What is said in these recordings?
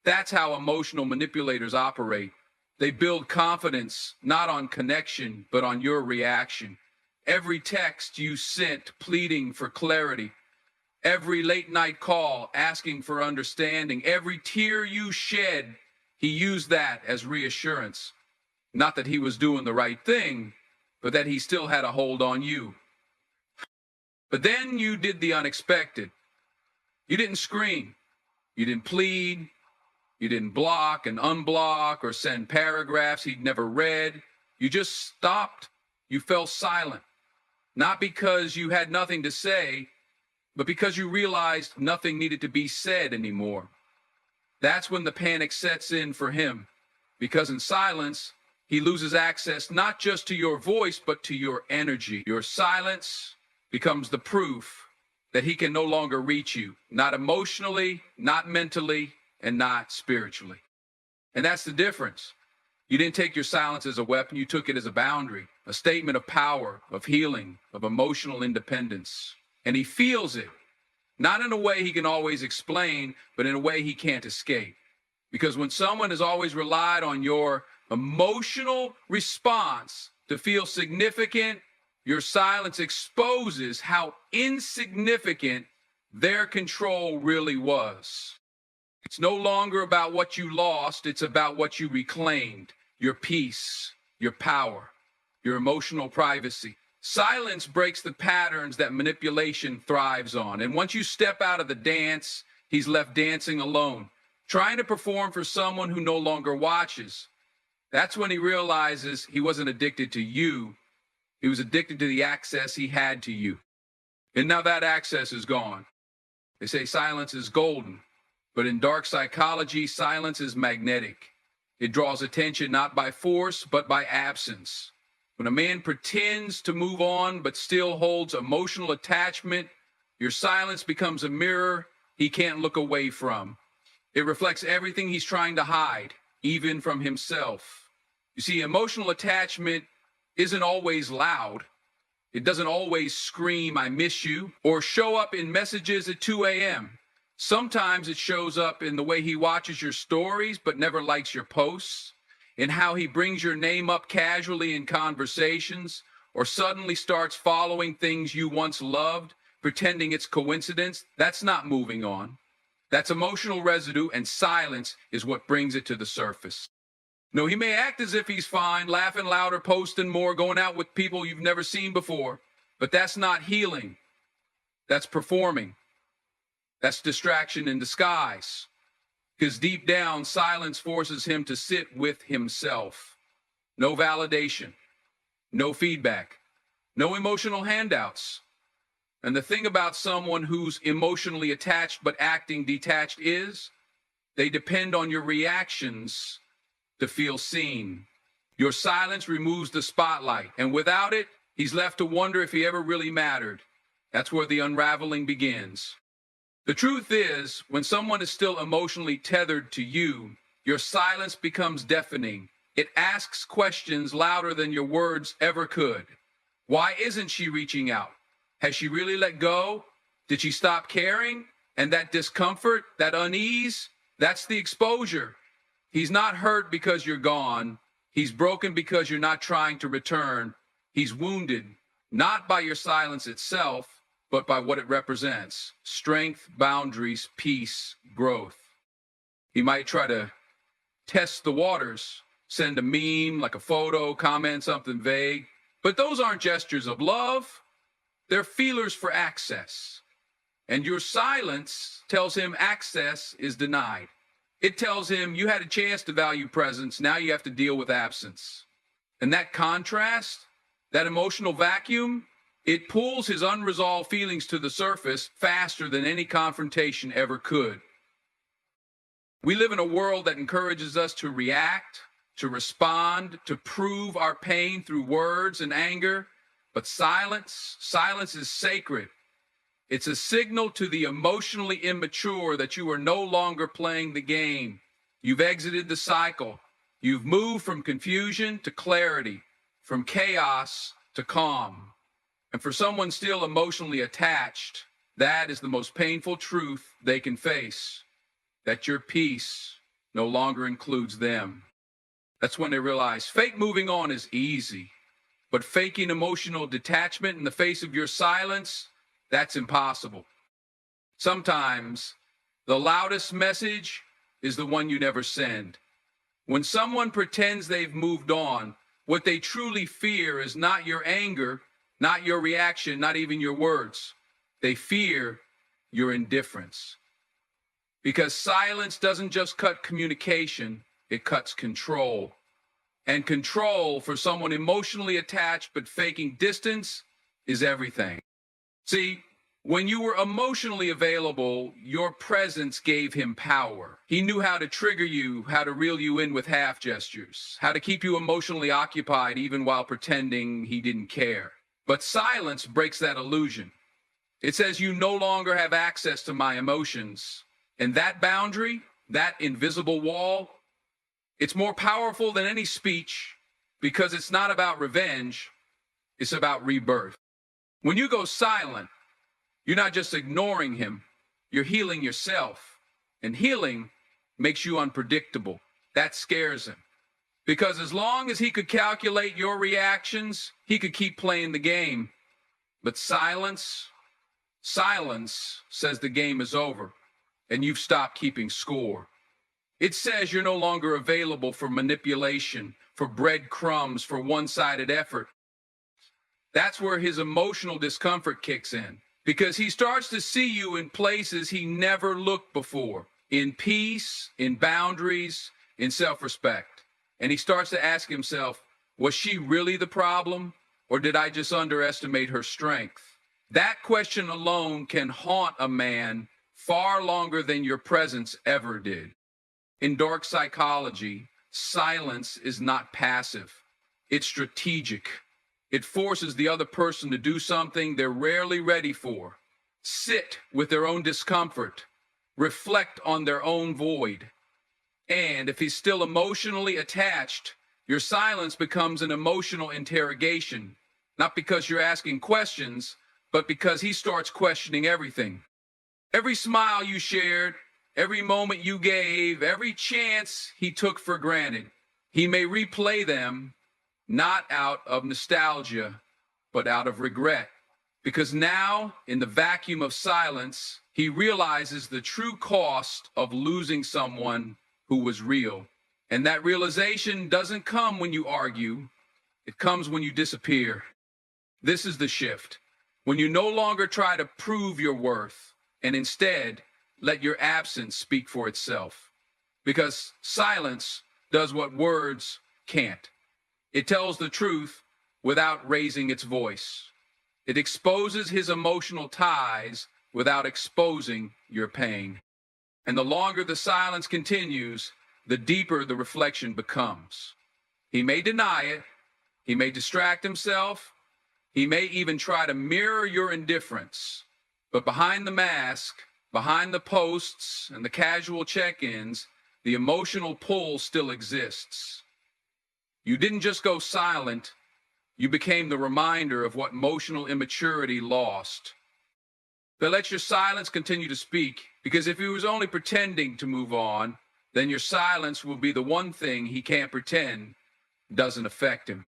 That's how emotional manipulators operate. They build confidence not on connection, but on your reaction. Every text you sent pleading for clarity, every late night call asking for understanding, every tear you shed, he used that as reassurance. Not that he was doing the right thing, but that he still had a hold on you. But then you did the unexpected. You didn't scream. You didn't plead. You didn't block and unblock or send paragraphs he'd never read. You just stopped. You fell silent. Not because you had nothing to say, but because you realized nothing needed to be said anymore. That's when the panic sets in for him, because in silence, he loses access not just to your voice, but to your energy. Your silence becomes the proof that he can no longer reach you, not emotionally, not mentally, and not spiritually. And that's the difference. You didn't take your silence as a weapon, you took it as a boundary, a statement of power, of healing, of emotional independence. And he feels it, not in a way he can always explain, but in a way he can't escape. Because when someone has always relied on your emotional response to feel significant, your silence exposes how insignificant their control really was. It's no longer about what you lost, it's about what you reclaimed, your peace, your power, your emotional privacy. Silence breaks the patterns that manipulation thrives on. And once you step out of the dance, he's left dancing alone, trying to perform for someone who no longer watches. That's when he realizes he wasn't addicted to you. He was addicted to the access he had to you. And now that access is gone. They say silence is golden, but in dark psychology, silence is magnetic. It draws attention not by force, but by absence. When a man pretends to move on, but still holds emotional attachment, your silence becomes a mirror he can't look away from. It reflects everything he's trying to hide, even from himself. You see, emotional attachment isn't always loud. It doesn't always scream, "I miss you," or show up in messages at 2 a.m. Sometimes it shows up in the way he watches your stories but never likes your posts, in how he brings your name up casually in conversations, or suddenly starts following things you once loved, pretending it's coincidence. That's not moving on. That's emotional residue, and silence is what brings it to the surface. No, he may act as if he's fine, laughing louder, posting more, going out with people you've never seen before, but that's not healing. That's performing. That's distraction in disguise. Because deep down, silence forces him to sit with himself. No validation, no feedback, no emotional handouts. And the thing about someone who's emotionally attached but acting detached is they depend on your reactions to feel seen. Your silence removes the spotlight, and without it, he's left to wonder if he ever really mattered. That's where the unraveling begins. The truth is, when someone is still emotionally tethered to you, your silence becomes deafening. It asks questions louder than your words ever could. Why isn't she reaching out? Has she really let go? Did she stop caring? And that discomfort, that unease, that's the exposure. He's not hurt because you're gone. He's broken because you're not trying to return. He's wounded, not by your silence itself, but by what it represents: strength, boundaries, peace, growth. He might try to test the waters, send a meme, like a photo, comment something vague, but those aren't gestures of love. They're feelers for access. And your silence tells him access is denied. It tells him you had a chance to value presence, now you have to deal with absence. And that contrast, that emotional vacuum, it pulls his unresolved feelings to the surface faster than any confrontation ever could. We live in a world that encourages us to react, to respond, to prove our pain through words and anger. But silence is sacred. It's a signal to the emotionally immature that you are no longer playing the game. You've exited the cycle. You've moved from confusion to clarity, from chaos to calm. And for someone still emotionally attached, that is the most painful truth they can face. That your peace, no longer includes them. That's when they realize fake moving on is easy, but faking emotional detachment in the face of your silence, that's impossible. Sometimes the loudest message is the one you never send. When someone pretends they've moved on, what they truly fear is not your anger, not your reaction, not even your words. They fear your indifference. Because silence doesn't just cut communication, it cuts control. And control for someone emotionally attached but faking distance is everything. See, when you were emotionally available, your presence gave him power. He knew how to trigger you, how to reel you in with half gestures, how to keep you emotionally occupied even while pretending he didn't care. But silence breaks that illusion. It says you no longer have access to my emotions. And that boundary, that invisible wall, it's more powerful than any speech because it's not about revenge, it's about rebirth. When you go silent, you're not just ignoring him, you're healing yourself. And healing makes you unpredictable. That scares him. Because as long as he could calculate your reactions, he could keep playing the game. But silence says the game is over and you've stopped keeping score. It says you're no longer available for manipulation, for breadcrumbs, for one-sided effort. That's where his emotional discomfort kicks in, because he starts to see you in places he never looked before, in peace, in boundaries, in self-respect. And he starts to ask himself, was she really the problem, or did I just underestimate her strength? That question alone can haunt a man far longer than your presence ever did. In dark psychology, silence is not passive. It's strategic. It forces the other person to do something they're rarely ready for. Sit with their own discomfort. Reflect on their own void. And if he's still emotionally attached, your silence becomes an emotional interrogation. Not because you're asking questions, but because he starts questioning everything. Every smile you shared, every moment you gave, every chance he took for granted. He may replay them, not out of nostalgia, but out of regret. Because now, in the vacuum of silence, he realizes the true cost of losing someone who was real. And that realization doesn't come when you argue, it comes when you disappear. This is the shift. When you no longer try to prove your worth, and instead let your absence speak for itself. Because silence does what words can't. It tells the truth without raising its voice. It exposes his emotional ties without exposing your pain. And the longer the silence continues, the deeper the reflection becomes. He may deny it, he may distract himself, he may even try to mirror your indifference. But behind the mask, behind the posts and the casual check-ins, the emotional pull still exists. You didn't just go silent, you became the reminder of what emotional immaturity lost. But let your silence continue to speak, because if he was only pretending to move on, then your silence will be the one thing he can't pretend doesn't affect him.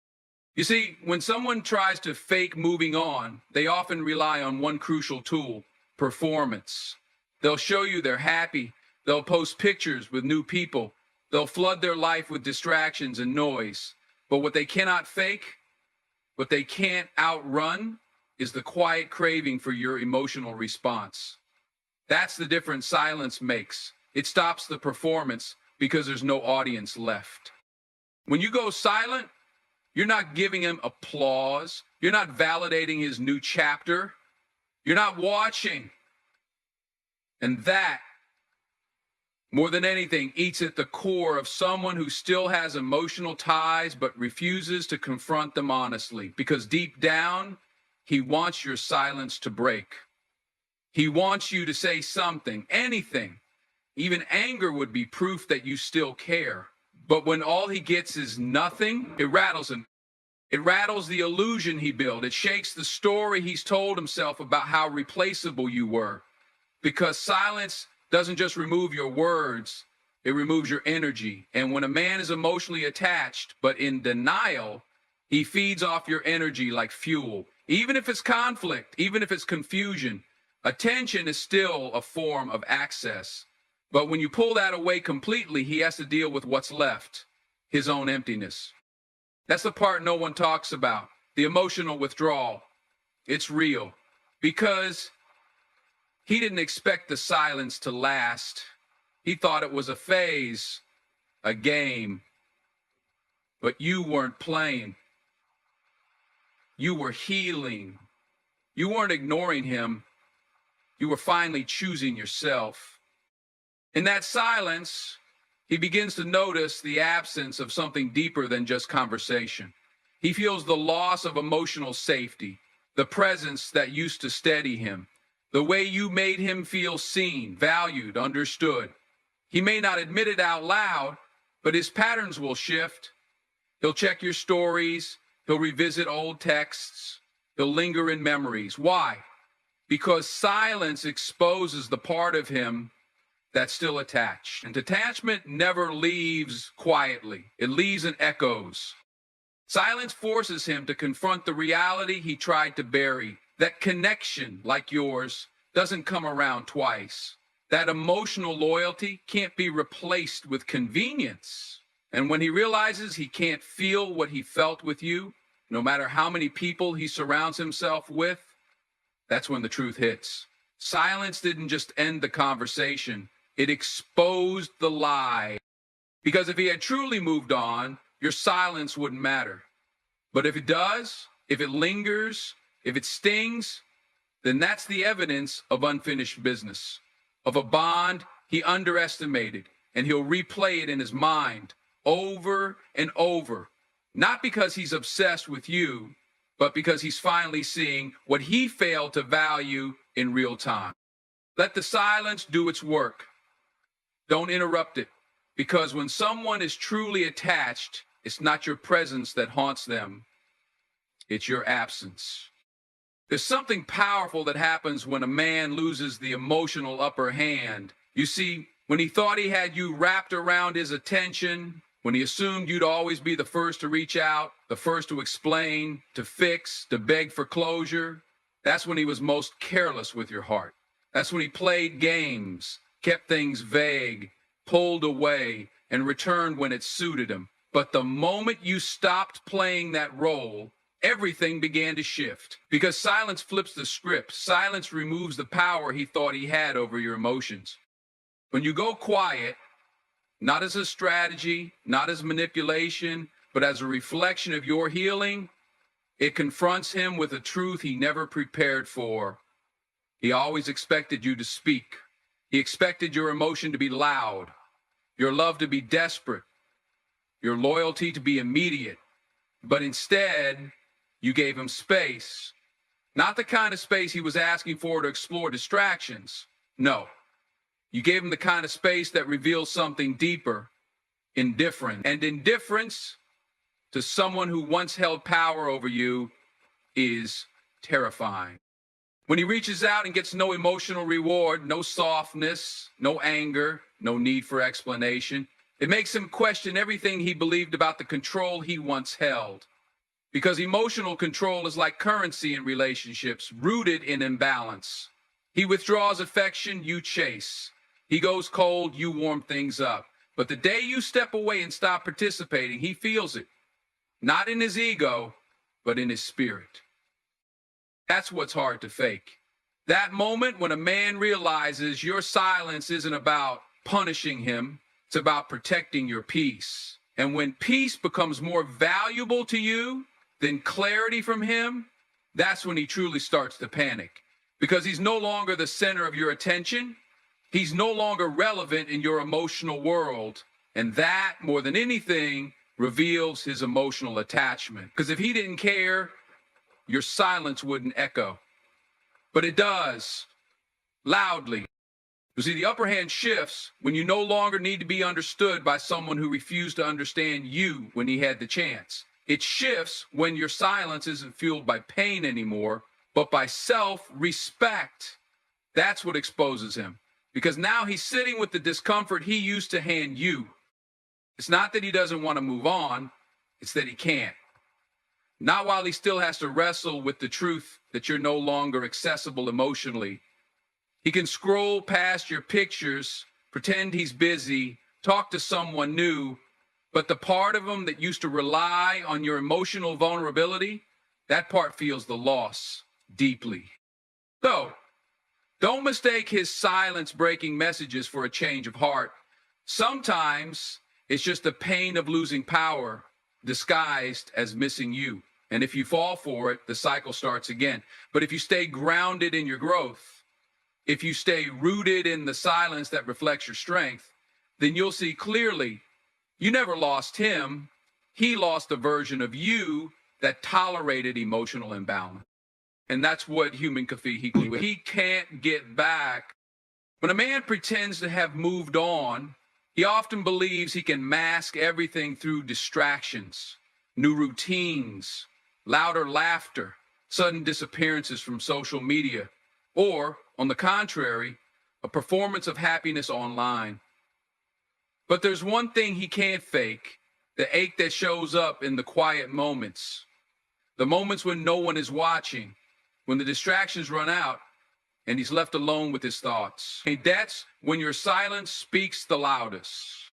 You see, when someone tries to fake moving on, they often rely on one crucial tool: performance. They'll show you they're happy. They'll post pictures with new people. They'll flood their life with distractions and noise. But what they cannot fake, what they can't outrun, is the quiet craving for your emotional response. That's the difference silence makes. It stops the performance because there's no audience left. When you go silent, you're not giving him applause. You're not validating his new chapter. You're not watching. And that, more than anything, eats at the core of someone who still has emotional ties but refuses to confront them honestly. Because deep down, he wants your silence to break. He wants you to say something, anything. Even anger would be proof that you still care. But when all he gets is nothing, it rattles him. It rattles the illusion he built. It shakes the story he's told himself about how replaceable you were. Because silence doesn't just remove your words, It removes your energy. And when a man is emotionally attached but in denial, he feeds off your energy like fuel. Even if it's conflict, even if it's confusion, attention is still a form of access. But when you pull that away completely, he has to deal with what's left, his own emptiness. That's the part no one talks about, the emotional withdrawal. It's real because he didn't expect the silence to last. He thought it was a phase, a game. But you weren't playing. You were healing. You weren't ignoring him. You were finally choosing yourself. In that silence, he begins to notice the absence of something deeper than just conversation. He feels the loss of emotional safety, the presence that used to steady him, the way you made him feel seen, valued, understood. He may not admit it out loud, but his patterns will shift. He'll check your stories. He'll revisit old texts. He'll linger in memories. Why? Because silence exposes the part of him that's still attached. And detachment never leaves quietly. It leaves in echoes. Silence forces him to confront the reality he tried to bury. That connection, like yours, doesn't come around twice. That emotional loyalty can't be replaced with convenience. And when he realizes he can't feel what he felt with you, no matter how many people he surrounds himself with, that's when the truth hits. Silence didn't just end the conversation. It exposed the lie. Because if he had truly moved on, your silence wouldn't matter. But if it does, if it lingers, if it stings, then that's the evidence of unfinished business, of a bond he underestimated, and he'll replay it in his mind over and over, not because he's obsessed with you, but because he's finally seeing what he failed to value in real time. Let the silence do its work. Don't interrupt it, because when someone is truly attached, it's not your presence that haunts them, it's your absence. There's something powerful that happens when a man loses the emotional upper hand. You see, when he thought he had you wrapped around his attention, when he assumed you'd always be the first to reach out, the first to explain, to fix, to beg for closure, that's when he was most careless with your heart. That's when he played games, kept things vague, pulled away, and returned when it suited him. But the moment you stopped playing that role, everything began to shift. Because silence flips the script. Silence removes the power he thought he had over your emotions. When you go quiet, not as a strategy, not as manipulation, but as a reflection of your healing, it confronts him with a truth he never prepared for. He always expected you to speak. He expected your emotion to be loud, your love to be desperate, your loyalty to be immediate. But instead, you gave him space. Not the kind of space he was asking for to explore distractions. No. You gave him the kind of space that reveals something deeper, indifference. And indifference to someone who once held power over you is terrifying. When he reaches out and gets no emotional reward, no softness, no anger, no need for explanation, it makes him question everything he believed about the control he once held. Because emotional control is like currency in relationships, rooted in imbalance. He withdraws affection, you chase. He goes cold, you warm things up. But the day you step away and stop participating, he feels it. Not in his ego, but in his spirit. That's what's hard to fake. That moment when a man realizes your silence isn't about punishing him, it's about protecting your peace. And when peace becomes more valuable to you than clarity from him, that's when he truly starts to panic. Because he's no longer the center of your attention. He's no longer relevant in your emotional world. And that, more than anything, reveals his emotional attachment. Because if he didn't care, your silence wouldn't echo. But it does, loudly. You see, the upper hand shifts when you no longer need to be understood by someone who refused to understand you when he had the chance. It shifts when your silence isn't fueled by pain anymore, but by self-respect. That's what exposes him. because now he's sitting with the discomfort he used to hand you. It's not that he doesn't want to move on, it's that he can't. Not while he still has to wrestle with the truth that you're no longer accessible emotionally. He can scroll past your pictures, pretend he's busy, talk to someone new, but the part of him that used to rely on your emotional vulnerability, that part feels the loss deeply. So, don't mistake his silence-breaking messages for a change of heart. Sometimes it's just the pain of losing power disguised as missing you. And if you fall for it, the cycle starts again. But if you stay grounded in your growth, if you stay rooted in the silence that reflects your strength, then you'll see clearly you never lost him. He lost a version of you that tolerated emotional imbalance. And that's what human Kafi he can't get back. When a man pretends to have moved on, he often believes he can mask everything through distractions, new routines, louder laughter, sudden disappearances from social media, or, on the contrary, a performance of happiness online. But there's one thing he can't fake, the ache that shows up in the quiet moments, the moments when no one is watching, when the distractions run out and he's left alone with his thoughts. And that's when your silence speaks the loudest.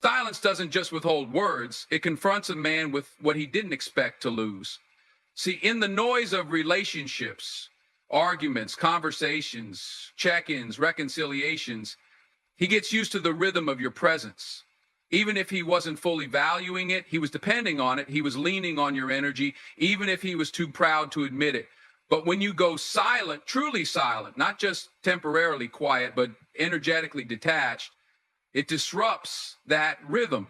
Silence doesn't just withhold words, it confronts a man with what he didn't expect to lose. See, in the noise of relationships, arguments, conversations, check-ins, reconciliations, he gets used to the rhythm of your presence. Even if he wasn't fully valuing it, he was depending on it, he was leaning on your energy, even if he was too proud to admit it. But when you go silent, truly silent, not just temporarily quiet, but energetically detached, it disrupts that rhythm.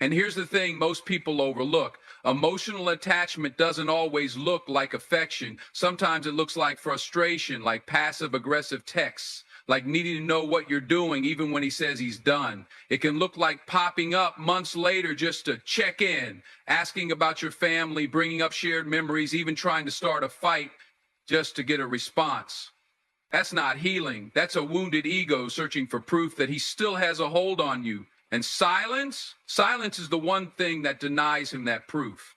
And here's the thing most people overlook. Emotional attachment doesn't always look like affection. Sometimes it looks like frustration, like passive-aggressive texts, like needing to know what you're doing even when he says he's done. It can look like popping up months later just to check in, asking about your family, bringing up shared memories, even trying to start a fight just to get a response. That's not healing. That's a wounded ego searching for proof that he still has a hold on you. And silence is the one thing that denies him that proof.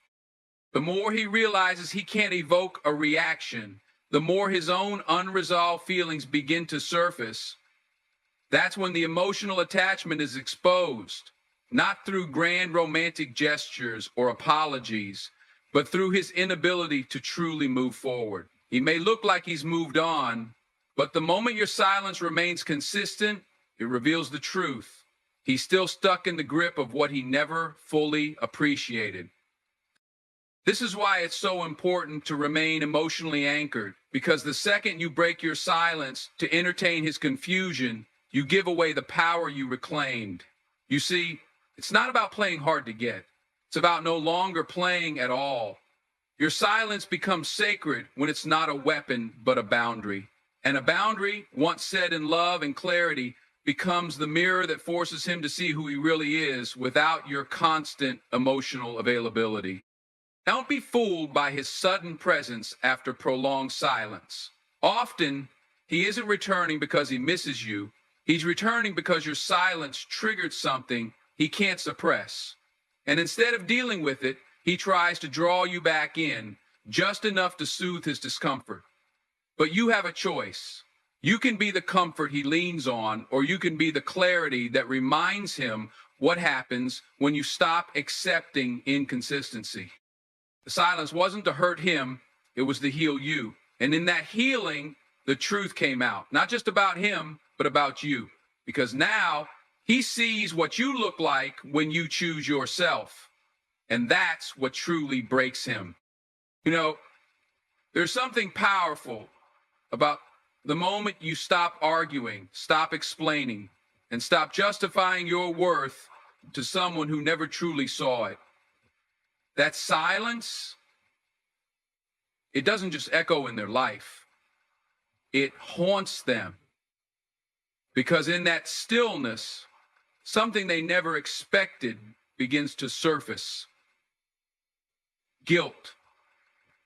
The more he realizes he can't evoke a reaction, the more his own unresolved feelings begin to surface. That's when the emotional attachment is exposed, not through grand romantic gestures or apologies, but through his inability to truly move forward. He may look like he's moved on, but the moment your silence remains consistent, it reveals the truth. He's still stuck in the grip of what he never fully appreciated. This is why it's so important to remain emotionally anchored, because the second you break your silence to entertain his confusion, you give away the power you reclaimed. You see, it's not about playing hard to get. It's about no longer playing at all. Your silence becomes sacred when it's not a weapon, but a boundary. And a boundary, once set in love and clarity, becomes the mirror that forces him to see who he really is without your constant emotional availability. Don't be fooled by his sudden presence after prolonged silence. Often, he isn't returning because he misses you. He's returning because your silence triggered something he can't suppress. And instead of dealing with it, he tries to draw you back in, just enough to soothe his discomfort. But you have a choice. You can be the comfort he leans on, or you can be the clarity that reminds him what happens when you stop accepting inconsistency. The silence wasn't to hurt him, it was to heal you. And in that healing, the truth came out, not just about him, but about you. Because now he sees what you look like when you choose yourself. And that's what truly breaks him. You know, there's something powerful about the moment you stop arguing, stop explaining, and stop justifying your worth to someone who never truly saw it. That silence, it doesn't just echo in their life. It haunts them. Because in that stillness, something they never expected begins to surface. Guilt.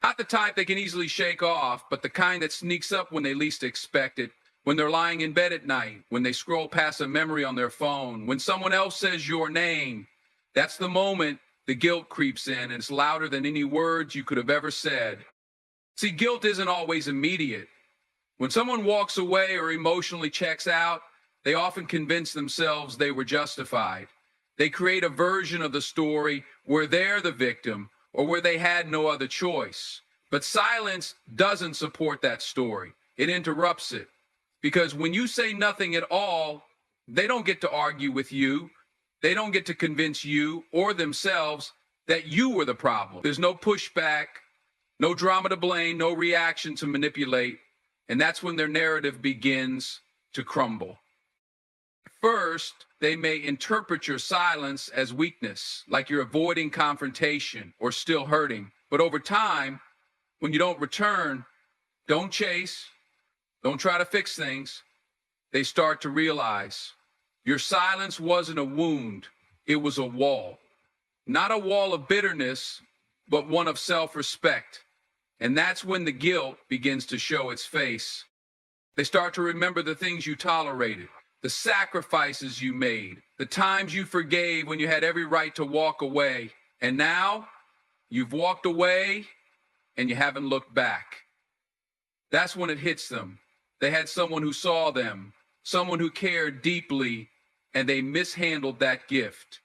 Not the type they can easily shake off, but the kind that sneaks up when they least expect it. when they're lying in bed at night, when they scroll past a memory on their phone, when someone else says your name. That's the moment the guilt creeps in, and it's louder than any words you could have ever said. See, guilt isn't always immediate. When someone walks away or emotionally checks out, they often convince themselves they were justified. They create a version of the story where they're the victim or where they had no other choice. But silence doesn't support that story. It interrupts it. Because when you say nothing at all, they don't get to argue with you. They don't get to convince you or themselves that you were the problem. There's no pushback, no drama to blame, no reaction to manipulate. And that's when their narrative begins to crumble. First, they may interpret your silence as weakness, like you're avoiding confrontation or still hurting. But over time, when you don't return, don't chase, don't try to fix things, they start to realize your silence wasn't a wound, it was a wall. Not a wall of bitterness, but one of self-respect. And that's when the guilt begins to show its face. They start to remember the things you tolerated, the sacrifices you made, the times you forgave when you had every right to walk away. And now you've walked away and you haven't looked back. That's when it hits them. They had someone who saw them, someone who cared deeply, and they mishandled that gift.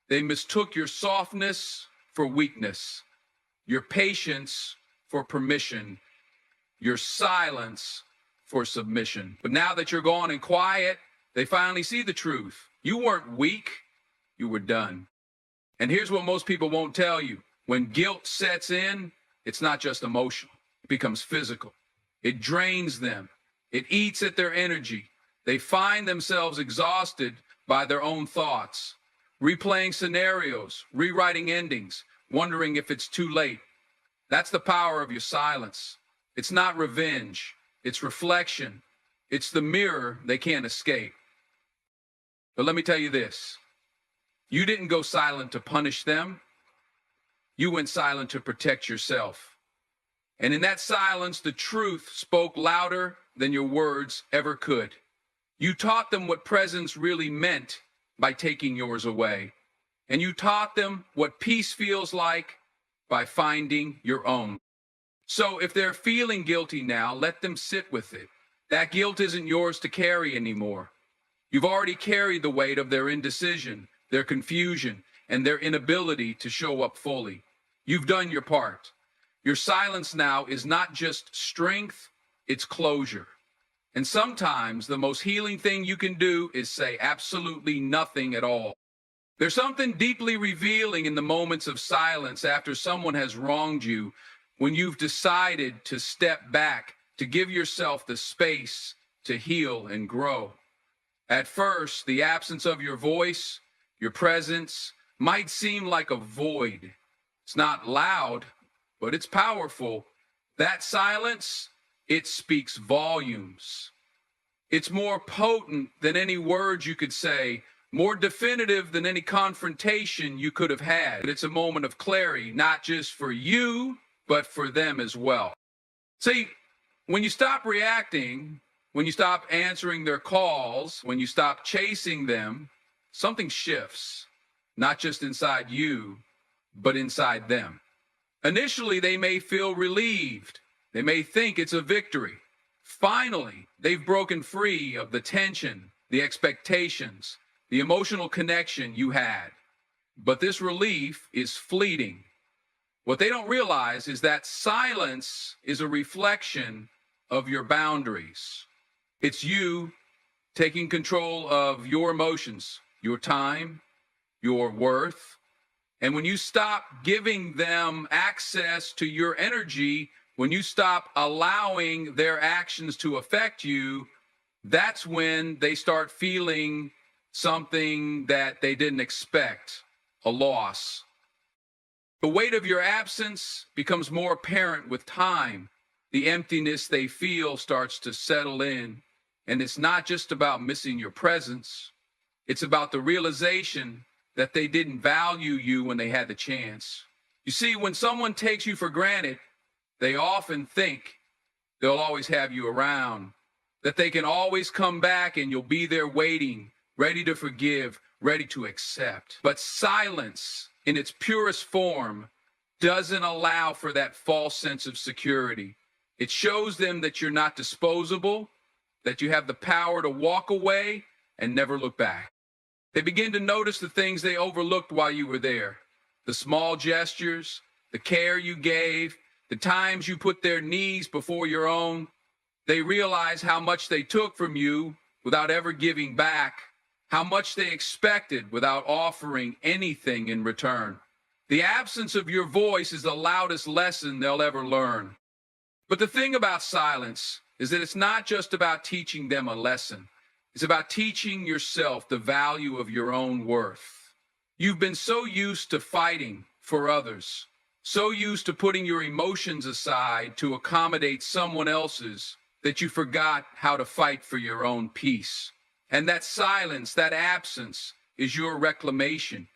They mistook your softness for weakness, your patience for permission, your silence for submission. But now that you're gone and quiet, they finally see the truth. You weren't weak, you were done. And here's what most people won't tell you. When guilt sets in, it's not just emotional, it becomes physical. It drains them. It eats at their energy. They find themselves exhausted by their own thoughts, replaying scenarios, rewriting endings, wondering if it's too late. That's the power of your silence. It's not revenge. It's reflection. It's the mirror they can't escape. But let me tell you this. You didn't go silent to punish them. You went silent to protect yourself. And in that silence, the truth spoke louder than your words ever could. You taught them what presence really meant by taking yours away. And you taught them what peace feels like by finding your own. So if they're feeling guilty now, let them sit with it. That guilt isn't yours to carry anymore. You've already carried the weight of their indecision, their confusion, and their inability to show up fully. You've done your part. Your silence now is not just strength, it's closure. And sometimes the most healing thing you can do is say absolutely nothing at all. There's something deeply revealing in the moments of silence after someone has wronged you, when you've decided to step back, to give yourself the space to heal and grow. At first, the absence of your voice, your presence, might seem like a void. It's not loud, but it's powerful. That silence, it speaks volumes. It's more potent than any words you could say, more definitive than any confrontation you could have had. It's a moment of clarity, not just for you, but for them as well. See, when you stop reacting, when you stop answering their calls, when you stop chasing them, something shifts, not just inside you, but inside them. Initially, they may feel relieved. They may think it's a victory. Finally, they've broken free of the tension, the expectations, the emotional connection you had. But this relief is fleeting. What they don't realize is that silence is a reflection of your boundaries. It's you taking control of your emotions, your time, your worth. And when you stop giving them access to your energy, when you stop allowing their actions to affect you, that's when they start feeling something that they didn't expect, a loss. The weight of your absence becomes more apparent with time. The emptiness they feel starts to settle in. And it's not just about missing your presence. It's about the realization that they didn't value you when they had the chance. You see, when someone takes you for granted, they often think they'll always have you around. that they can always come back and you'll be there waiting, ready to forgive, ready to accept. But silence in its purest form doesn't allow for that false sense of security. It shows them that you're not disposable, that you have the power to walk away and never look back. They begin to notice the things they overlooked while you were there. The small gestures, the care you gave, the times you put their needs before your own. They realize how much they took from you without ever giving back, how much they expected without offering anything in return. The absence of your voice is the loudest lesson they'll ever learn. But the thing about silence is that it's not just about teaching them a lesson. It's about teaching yourself the value of your own worth. You've been so used to fighting for others, so used to putting your emotions aside to accommodate someone else's, that you forgot how to fight for your own peace. And that silence, that absence, is your reclamation.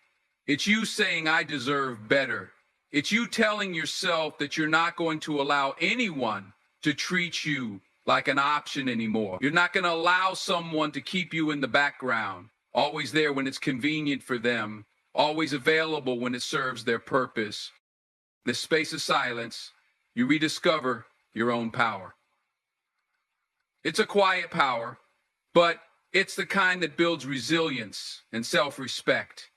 It's you saying, I deserve better. It's you telling yourself that you're not going to allow anyone to treat you like an option anymore. You're not going to allow someone to keep you in the background, always there when it's convenient for them, always available when it serves their purpose. This space of silence, you rediscover your own power. It's a quiet power, but it's the kind that builds resilience and self-respect.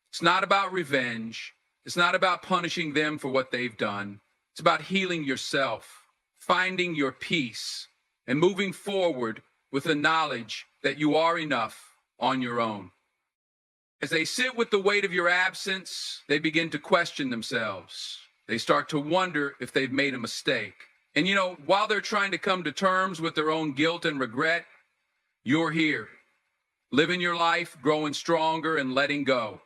It's not about revenge. It's not about punishing them for what they've done. It's about healing yourself, finding your peace, and moving forward with the knowledge that you are enough on your own. As they sit with the weight of your absence, they begin to question themselves. They start to wonder if they've made a mistake. And while they're trying to come to terms with their own guilt and regret, you're here, living your life, growing stronger and letting go.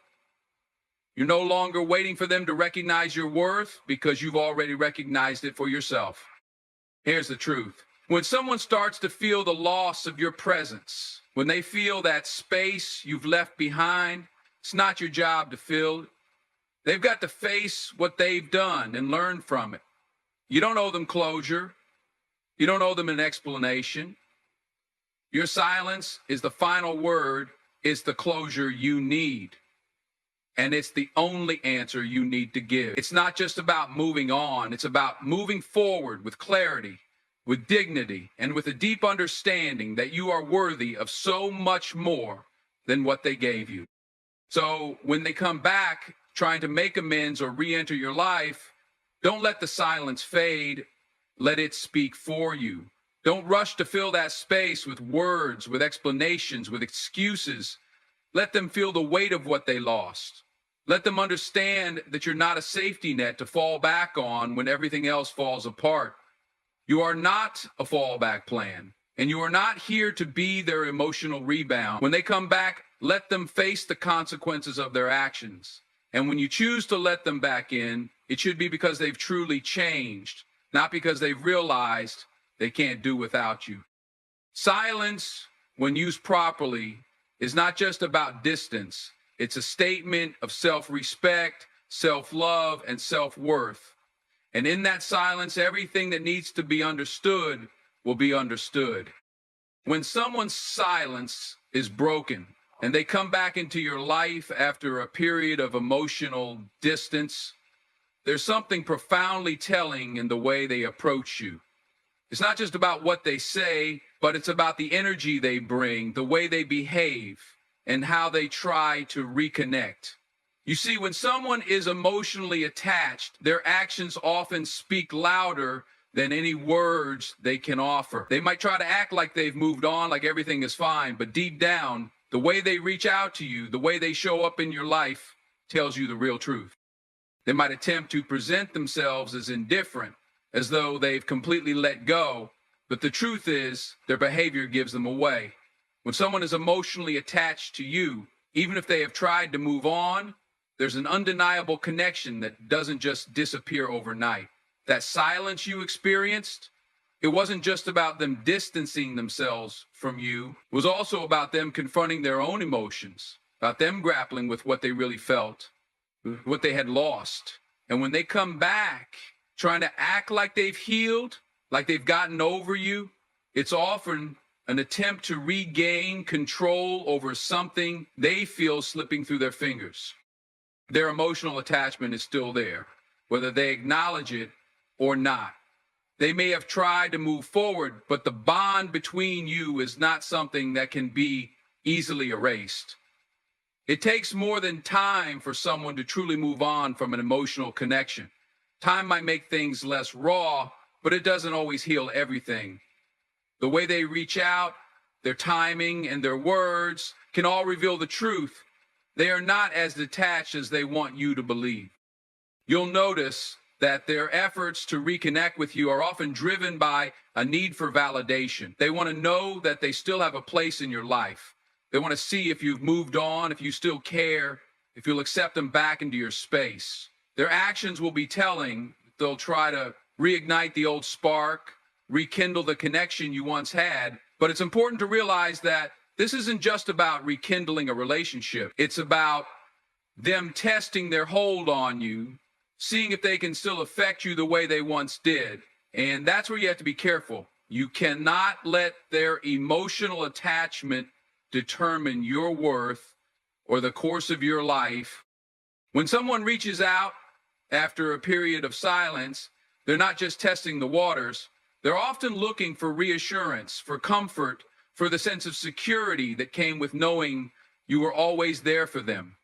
You're no longer waiting for them to recognize your worth because you've already recognized it for yourself. Here's the truth. When someone starts to feel the loss of your presence, when they feel that space you've left behind, it's not your job to fill it. They've got to face what they've done and learn from it. You don't owe them closure. You don't owe them an explanation. Your silence is the final word. It's the closure you need. And it's the only answer you need to give. It's not just about moving on. It's about moving forward with clarity, with dignity, and with a deep understanding that you are worthy of so much more than what they gave you. So when they come back trying to make amends or re-enter your life, don't let the silence fade. Let it speak for you. Don't rush to fill that space with words, with explanations, with excuses. Let them feel the weight of what they lost. Let them understand that you're not a safety net to fall back on when everything else falls apart. You are not a fallback plan, and you are not here to be their emotional rebound. When they come back, let them face the consequences of their actions. And when you choose to let them back in, it should be because they've truly changed, not because they've realized they can't do without you. Silence, when used properly, is not just about distance. It's a statement of self-respect, self-love, and self-worth. And in that silence, everything that needs to be understood will be understood. When someone's silence is broken and they come back into your life after a period of emotional distance, there's something profoundly telling in the way they approach you. It's not just about what they say, but it's about the energy they bring, the way they behave, and how they try to reconnect. You see, when someone is emotionally attached, their actions often speak louder than any words they can offer. They might try to act like they've moved on, like everything is fine, but deep down, the way they reach out to you, the way they show up in your life, tells you the real truth. They might attempt to present themselves as indifferent, as though they've completely let go, but the truth is, their behavior gives them away. When someone is emotionally attached to you, even if they have tried to move on, there's an undeniable connection that doesn't just disappear overnight. That silence you experienced, it wasn't just about them distancing themselves from you. It was also about them confronting their own emotions, about them grappling with what they really felt, what they had lost. And when they come back, trying to act like they've healed, like they've gotten over you, It's often an attempt to regain control over something they feel slipping through their fingers. Their emotional attachment is still there, whether they acknowledge it or not. They may have tried to move forward, but the bond between you is not something that can be easily erased. It takes more than time for someone to truly move on from an emotional connection. Time might make things less raw, but it doesn't always heal everything. The way they reach out, their timing, and their words can all reveal the truth. They are not as detached as they want you to believe. You'll notice that their efforts to reconnect with you are often driven by a need for validation. They want to know that they still have a place in your life. They want to see if you've moved on, if you still care, if you'll accept them back into your space. Their actions will be telling. They'll try to reignite the old spark, rekindle the connection you once had. But it's important to realize that this isn't just about rekindling a relationship. It's about them testing their hold on you, seeing if they can still affect you the way they once did. And that's where you have to be careful. You cannot let their emotional attachment determine your worth or the course of your life. When someone reaches out after a period of silence, they're not just testing the waters. They're often looking for reassurance, for comfort, for the sense of security that came with knowing you were always there for them.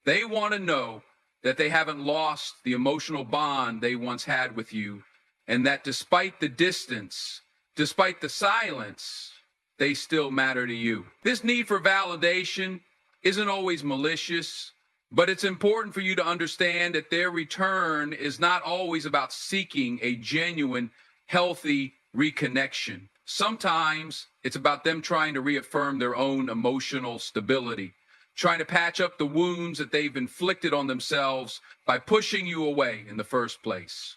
They want to know that they haven't lost the emotional bond they once had with you, and that despite the distance, despite the silence, they still matter to you. This need for validation isn't always malicious, but it's important for you to understand that their return is not always about seeking a genuine, healthy reconnection. Sometimes it's about them trying to reaffirm their own emotional stability, trying to patch up the wounds that they've inflicted on themselves by pushing you away in the first place.